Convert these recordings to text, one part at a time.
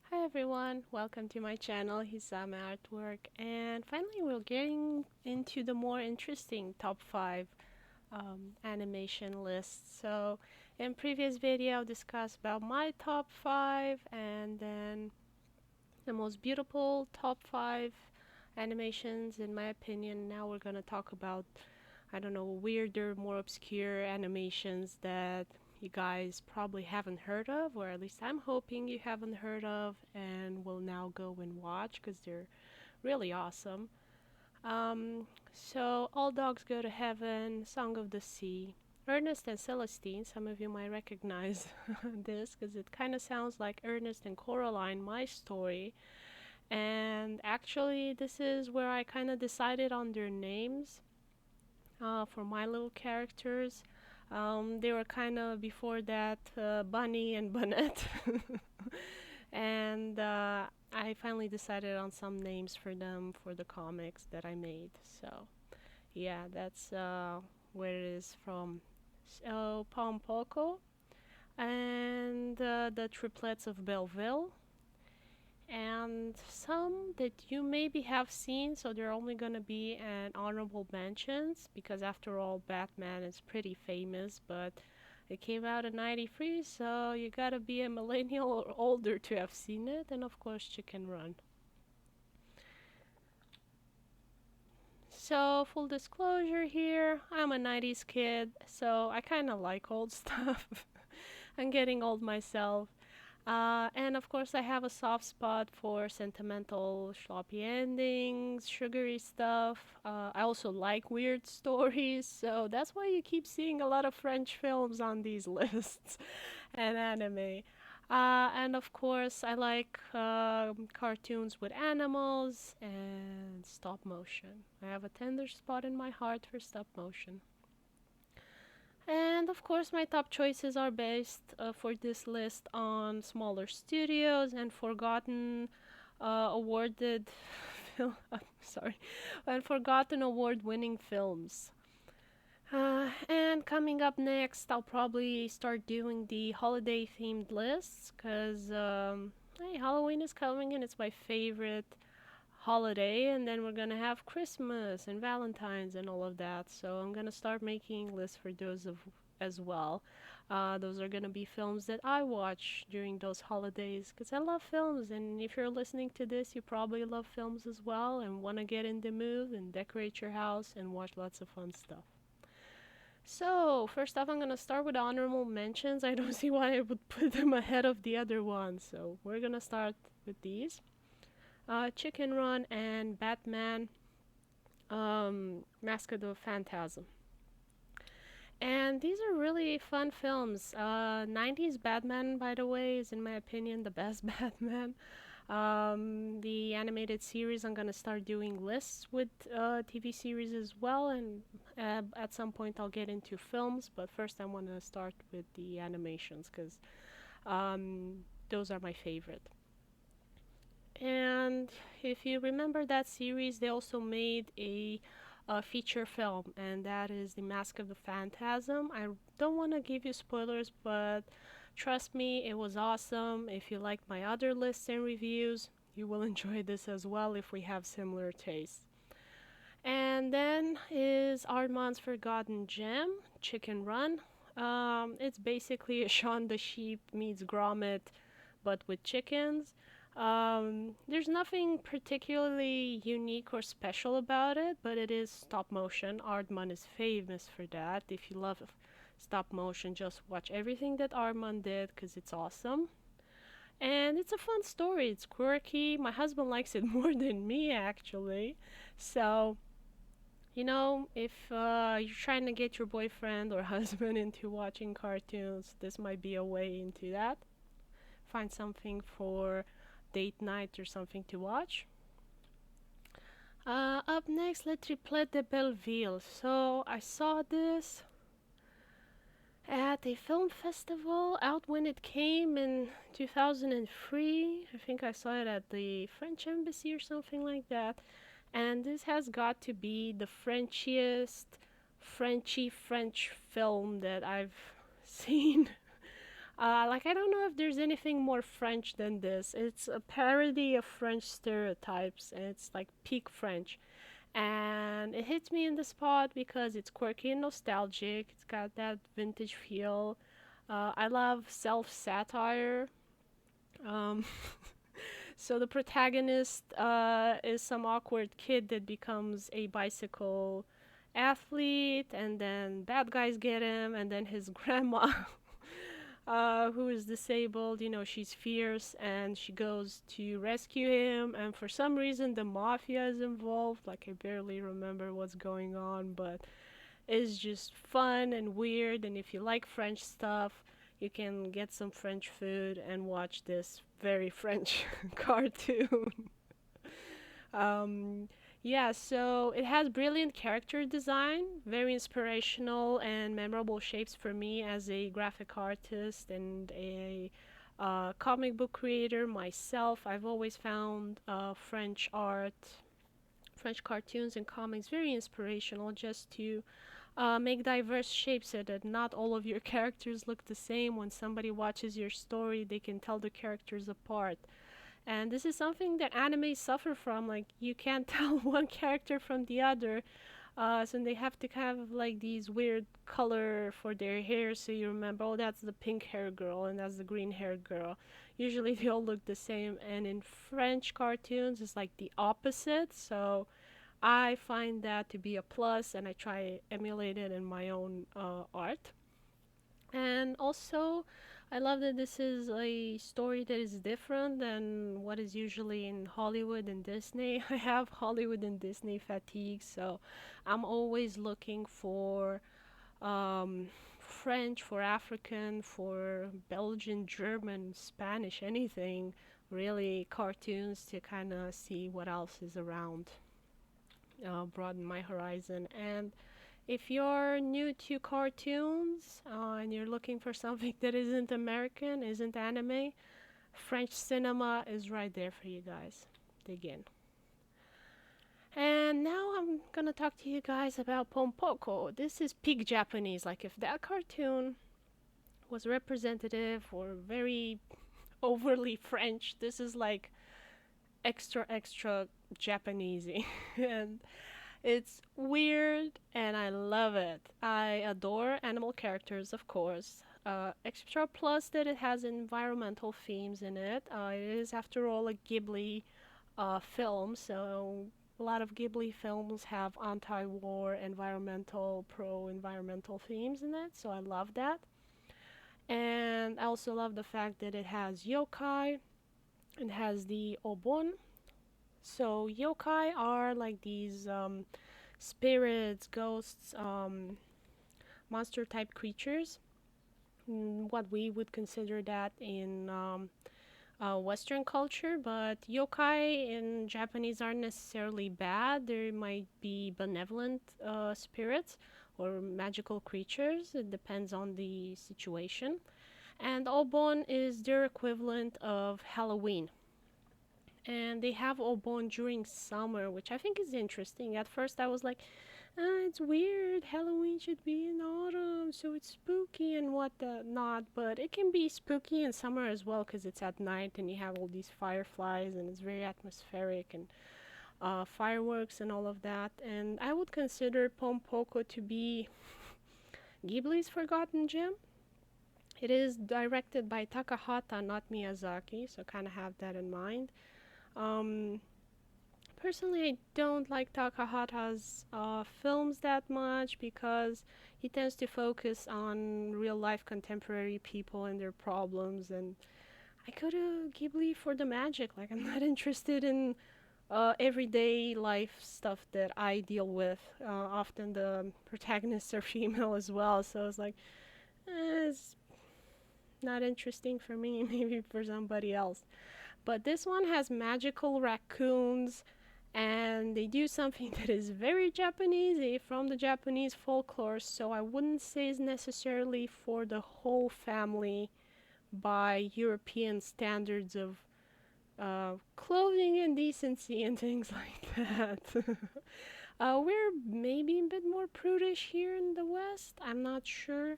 Hi everyone, welcome to my channel Hisame Artwork, and finally we're getting into the more interesting top 5 animation lists. So in previous video I discussed about my top 5 and then the most beautiful top 5 animations in my opinion. Now we're gonna talk about, I don't know, weirder, more obscure animations that you guys probably haven't heard of, or at least I'm hoping you haven't heard of, and will now go and watch because they're really awesome. So, All Dogs Go to Heaven, Song of the Sea, Ernest and Celestine. Some of you might recognize this because it kind of sounds like Ernest and Coraline, my story. And actually, this is where I kind of decided on their names for my little characters. They were kind of before that Bunny and Bunette, and I finally decided on some names for them for the comics that I made. So yeah, that's where it is from. So Pom Poko and the triplets of Belleville and some that you maybe have seen, so they're only gonna be an honorable mentions because after all Batman is pretty famous, but it came out in 93, so you gotta be a millennial or older to have seen it, and of course Chicken Run. So full disclosure here, I'm a 90s kid, so I kinda like old stuff. I'm getting old myself. And of course, I have a soft spot for sentimental, sloppy endings, sugary stuff. I also like weird stories, so that's why you keep seeing a lot of French films on these lists and anime. And of course, I like cartoons with animals and stop motion. I have a tender spot in my heart for stop motion. And of course, my top choices are based for this list on smaller studios and forgotten awarded sorry, and forgotten award-winning films. And coming up next, I'll probably start doing the holiday-themed lists because hey, Halloween is coming and it's my favorite holiday, and then we're gonna have Christmas and Valentine's and all of that. So I'm gonna start making lists for those of as well. Those are gonna be films that I watch during those holidays because I love films. And if you're listening to this, you probably love films as well and want to get in the mood and decorate your house and watch lots of fun stuff. So first off, I'm gonna start with honorable mentions. I don't see why I would put them ahead of the other ones. So we're gonna start with these. Chicken Run and Batman Mask of the Phantasm. And these are really fun films. 90s Batman, by the way, is in my opinion the best Batman. The animated series, I'm gonna start doing lists with TV series as well, and at some point I'll get into films. But first, I want to start with the animations because those are my favorite. And if you remember that series, they also made a feature film, and that is The Mask of the Phantasm. I don't want to give you spoilers, but trust me, it was awesome. If you like my other lists and reviews, you will enjoy this as well if we have similar tastes. And then is Armand's Forgotten Gem, Chicken Run. It's basically a Shaun the Sheep meets Gromit, but with chickens. There's nothing particularly unique or special about it, but it is stop motion. Aardman is famous for that. If you love stop motion, just watch everything that Aardman did because it's awesome. And it's a fun story. It's quirky. My husband likes it more than me, actually. So, if you're trying to get your boyfriend or husband into watching cartoons, this might be a way into that. Find something for date night or something to watch. Up next, Le Triplet de Belleville. So I saw this at a film festival out when it came in 2003. I think I saw it at the French Embassy or something like that. And this has got to be the Frenchiest Frenchy French film that I've seen. Like, I don't know if there's anything more French than this. It's a parody of French stereotypes, and it's like peak French. And it hits me in the spot because it's quirky and nostalgic. It's got that vintage feel. I love self satire. Um, so the protagonist is some awkward kid that becomes a bicycle athlete, and then bad guys get him, and then his grandma, who is disabled, she's fierce, and she goes to rescue him. And for some reason, the mafia is involved. Like, I barely remember what's going on, but it's just fun and weird. And if you like French stuff, you can get some French food and watch this very French cartoon. um, yeah, so it has brilliant character design, very inspirational and memorable shapes for me as a graphic artist and a comic book creator myself. I've always found French art, French cartoons and comics very inspirational, just to make diverse shapes so that not all of your characters look the same. When somebody watches your story, they can tell the characters apart. And this is something that anime suffer from. Like, you can't tell one character from the other. So they have to have like these weird color for their hair, so you remember, oh, that's the pink hair girl and that's the green hair girl. Usually they all look the same. And in French cartoons, it's like the opposite. So I find that to be a plus, and I try emulate it in my own art. And also, I love that this is a story that is different than what is usually in Hollywood and Disney. I have Hollywood and Disney fatigue, so I'm always looking for French, for African, for Belgian, German, Spanish, anything really, cartoons to kind of see what else is around, broaden my horizon. And if you're new to cartoons and you're looking for something that isn't American, isn't anime, French cinema is right there for you guys. Dig in. And now I'm gonna talk to you guys about Pom Poko. This is peak Japanese. Like, if that cartoon was representative or very overly French, this is like extra, extra Japanesey. And it's weird and I love it. I adore animal characters, of course. Extra plus that it has environmental themes in it. It is, after all, a Ghibli film, so a lot of Ghibli films have anti war, environmental, pro environmental themes in it, so I love that. And I also love the fact that it has yokai, it has the obon. So, yokai are like these spirits, ghosts, monster type creatures. What we would consider that in Western culture, but yokai in Japanese aren't necessarily bad. There might be benevolent spirits or magical creatures. It depends on the situation. And Obon is their equivalent of Halloween. And they have Obon during summer, which I think is interesting. At first, I was like, it's weird. Halloween should be in autumn, so it's spooky and what the not. But it can be spooky in summer as well because it's at night and you have all these fireflies and it's very atmospheric and fireworks and all of that. And I would consider Pom Poko to be Ghibli's forgotten gem. It is directed by Takahata, not Miyazaki, so kind of have that in mind. Um, Personally, I don't like Takahata's films that much because he tends to focus on real life contemporary people and their problems. And I go to Ghibli for the magic. Like, I'm not interested in everyday life stuff that I deal with. Often the protagonists are female as well, so it's like, it's not interesting for me, maybe for somebody else. But this one has magical raccoons, and they do something that is very Japanese, from the Japanese folklore, so I wouldn't say it's necessarily for the whole family by European standards of clothing and decency and things like that. We're maybe a bit more prudish here in the West, I'm not sure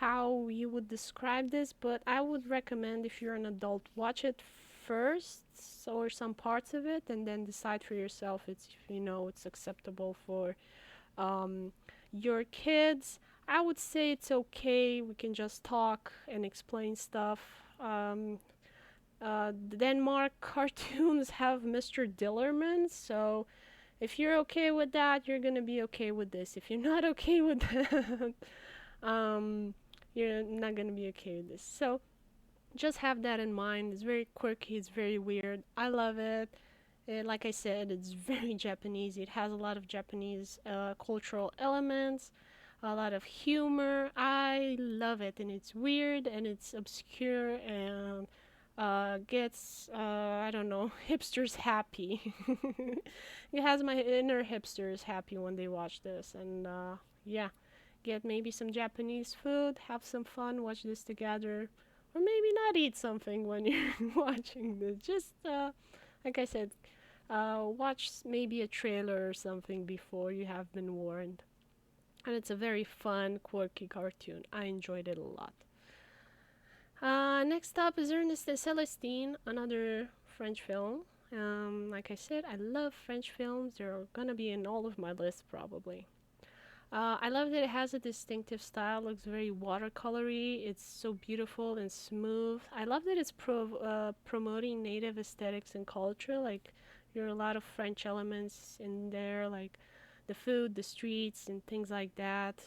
how you would describe this, but I would recommend if you're an adult, watch it first or some parts of it, and then decide for yourself it's if you know it's acceptable for um, your kids. I would say it's okay. We can just talk and explain stuff. Denmark cartoons have Mr. Dillerman, so if you're okay with that, you're gonna be okay with this. If you're not okay with that, um, you're not gonna be okay with this. So just have that in mind. It's very quirky. It's very weird. I love it. Like I said, it's very Japanese. It has a lot of Japanese cultural elements, a lot of humor. I love it, and it's weird and it's obscure and gets I don't know hipsters happy. It has my inner hipsters happy when they watch this, and yeah, get maybe some Japanese food, have some fun, watch this together, or maybe not eat something when you're watching this. Just like I said, watch maybe a trailer or something before you have been warned. And it's a very fun, quirky cartoon. I enjoyed it a lot. Next up is Ernest and Celestine, another French film. Like I said, I love French films. They're gonna be in all of my lists probably. I love that it has a distinctive style, looks very watercolory. It's so beautiful and smooth. I love that it's promoting native aesthetics and culture. Like, there are a lot of French elements in there, like the food, the streets, and things like that.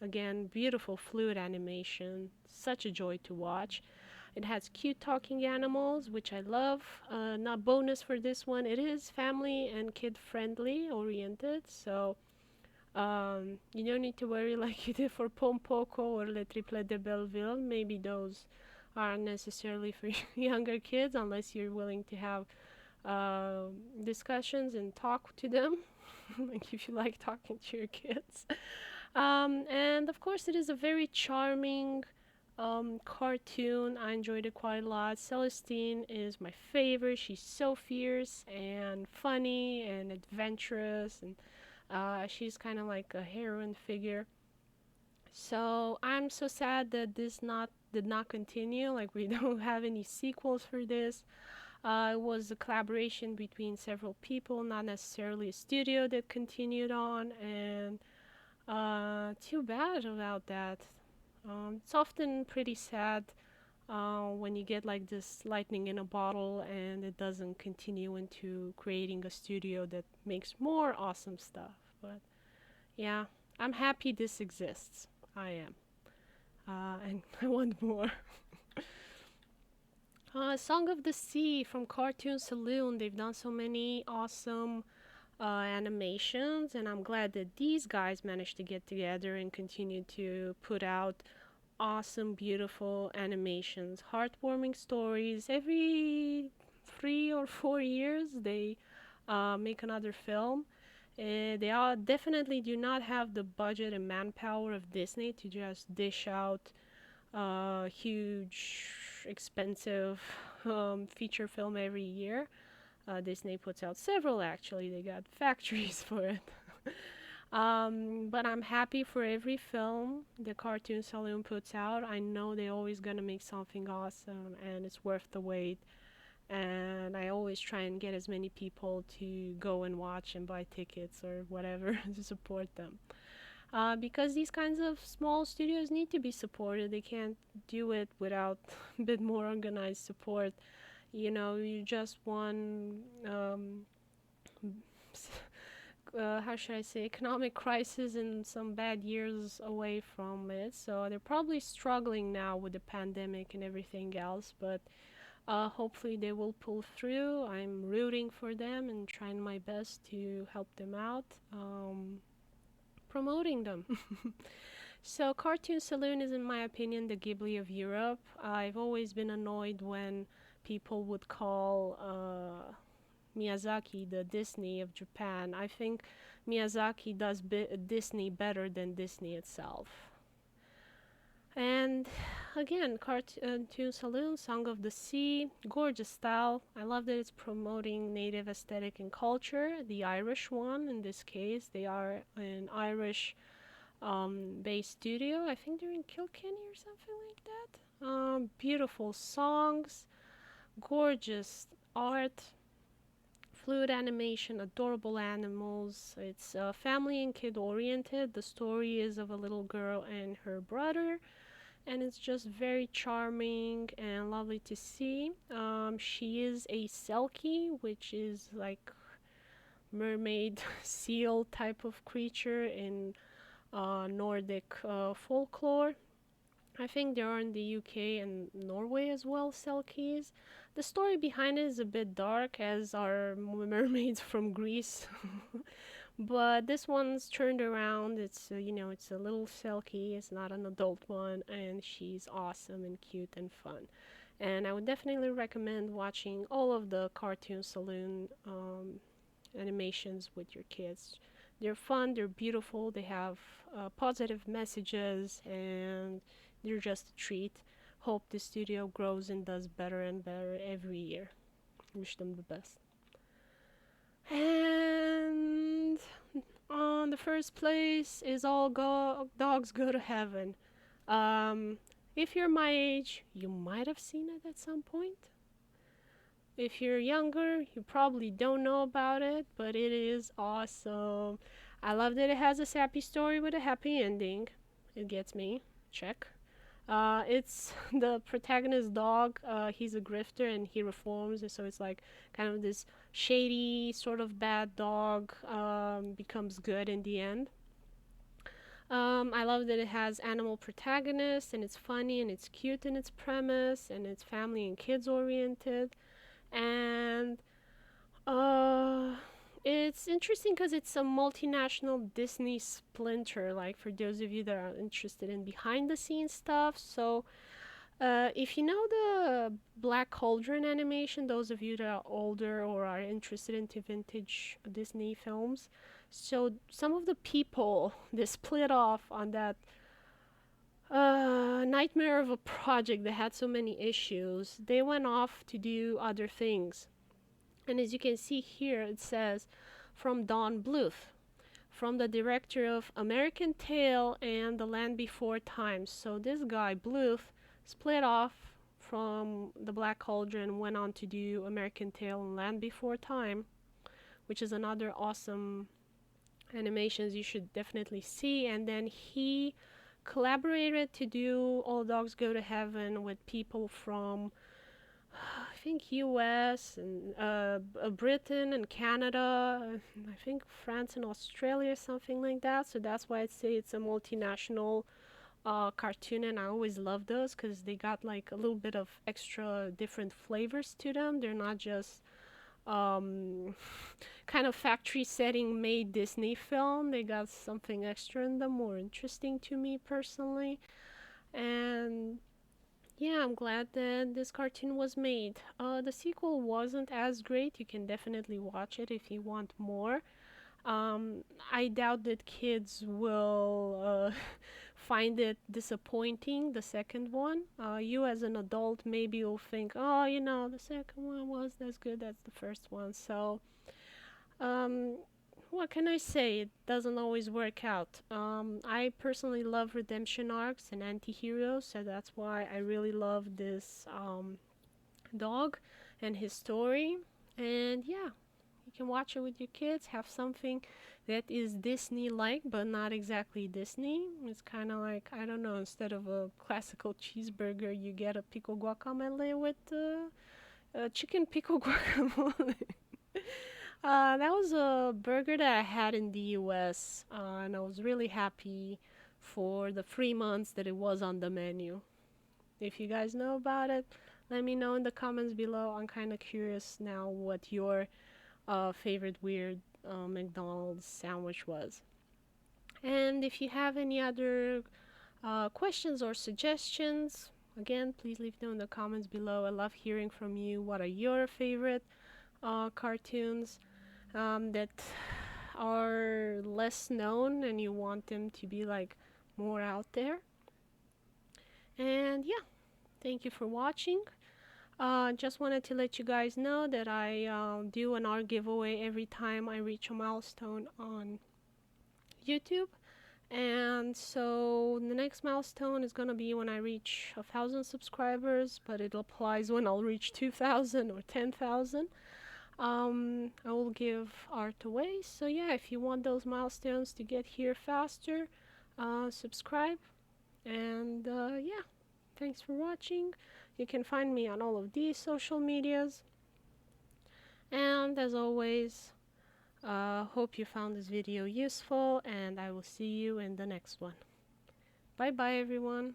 Again, beautiful fluid animation. Such a joy to watch. It has cute talking animals, which I love. Not bonus for this one. It is family and kid friendly oriented, so you don't need to worry like you did for Pom Poko or Le Triplet de Belleville. Maybe those aren't necessarily for younger kids unless you're willing to have uh, discussions and talk to them, like if you like talking to your kids. And of course, it is a very charming cartoon. I enjoyed it quite a lot. Celestine is my favorite. She's so fierce and funny and adventurous, and she's kind of like a heroine figure. So I'm so sad that this not did not continue. Like, we don't have any sequels for this. It was a collaboration between several people, not necessarily a studio that continued on, and too bad about that. It's often pretty sad when you get like this lightning in a bottle and it doesn't continue into creating a studio that makes more awesome stuff. But yeah, I'm happy this exists. I am. And I want more. Song of the Sea from Cartoon Saloon. They've done so many awesome animations, and I'm glad that these guys managed to get together and continue to put out awesome, beautiful animations, heartwarming stories. Every 3 or 4 years, they make another film. They are definitely do not have the budget and manpower of Disney to just dish out huge, expensive feature film every year. Disney puts out several actually. They got factories for it. But I'm happy for every film the Cartoon Saloon puts out. I know they're always gonna make something awesome, and it's worth the wait. And I always try and get as many people to go and watch and buy tickets or whatever to support them. Because these kinds of small studios need to be supported. They can't do it without a bit more organized support. You know, you just one how should I say, economic crisis and some bad years away from it. So they're probably struggling now with the pandemic and everything else, but hopefully they will pull through. I'm rooting for them and trying my best to help them out, promoting them. So Cartoon Saloon is, in my opinion, the Ghibli of Europe. I've always been annoyed when people would call Miyazaki the Disney of Japan. I think Miyazaki does Disney better than Disney itself. And again, Cartoon Saloon, Song of the Sea, gorgeous style. I love that it's promoting native aesthetic and culture. The Irish one, in this case, they are an Irish based studio. I think they're in Kilkenny or something like that. Beautiful songs, gorgeous art, fluid animation, adorable animals. It's family and kid oriented. The story is of a little girl and her brother, and it's just very charming and lovely to see. She is a selkie, which is like mermaid seal type of creature in Nordic folklore. I think there are in the UK and Norway as well, Selkies. The story behind it is a bit dark, as are mermaids from Greece. But this one's turned around. It's it's a little Selkie. It's not an adult one, and she's awesome and cute and fun. And I would definitely recommend watching all of the Cartoon Saloon animations with your kids. They're fun, they're beautiful, they have positive messages, and they're just a treat. Hope the studio grows and does better and better every year. Wish them the best. And on the first place is Dogs Go to Heaven. Um, if you're my age, you might have seen it at some point. If you're younger, you probably don't know about it, but it is awesome. I love that it has a sappy story with a happy ending. It gets me. Check. It's the protagonist dog. He's a grifter and he reforms, so it's like kind of this shady, sort of bad dog becomes good in the end. I love that it has animal protagonists and it's funny and it's cute in its premise and it's family and kids oriented. And uh, it's interesting because it's a multinational Disney splinter, like for those of you that are interested in behind the scenes stuff. So, if you know the Black Cauldron animation, those of you that are older or are interested into vintage Disney films, so some of the people they split off on that nightmare of a project that had so many issues. They went off to do other things. And as you can see here, it says from Don Bluth, from the director of American Tail and The Land Before Time. So this guy, Bluth, split off from the Black Cauldron and went on to do American Tail and Land Before Time, which is another awesome animations you should definitely see. And then he collaborated to do All Dogs Go to Heaven with people from I think US and Britain and Canada, I think France and Australia, something like that. So that's why I'd say it's a multinational cartoon, and I always love those because they got like a little bit of extra different flavors to them. They're not just um, kind of factory setting made Disney film. They got something extra in them, more interesting to me personally. And yeah, I'm glad that this cartoon was made. The sequel wasn't as great. You can definitely watch it if you want more. Um, I doubt that kids will find it disappointing, the second one. You, as an adult, maybe will think, oh, the second one was as good as the first one. So, um, what can I say? It doesn't always work out. I personally love redemption arcs and anti-heroes, so that's why I really love this dog and his story. And yeah, you can watch it with your kids, have something that is Disney-like, but not exactly Disney. It's kind of like, I don't know, instead of a classical cheeseburger, you get a pickle guacamole with chicken pickle guacamole. That was a burger that I had in the US, and I was really happy for the 3 months that it was on the menu. If you guys know about it, let me know in the comments below. I'm kind of curious now what your favorite weird McDonald's sandwich was. And if you have any other questions or suggestions, again, please leave them in the comments below. I love hearing from you. What are your favorite cartoons that are less known and you want them to be like more out there? And yeah, thank you for watching. Just wanted to let you guys know that I do an art giveaway every time I reach a milestone on YouTube. And so the next milestone is gonna be when I reach 1,000 subscribers, but it applies when I'll reach 2,000 or 10,000. I will give art away. So yeah, if you want those milestones to get here faster, subscribe. And yeah, thanks for watching. You can find me on all of these social medias. And as always, hope you found this video useful, and I will see you in the next one. Bye bye, everyone.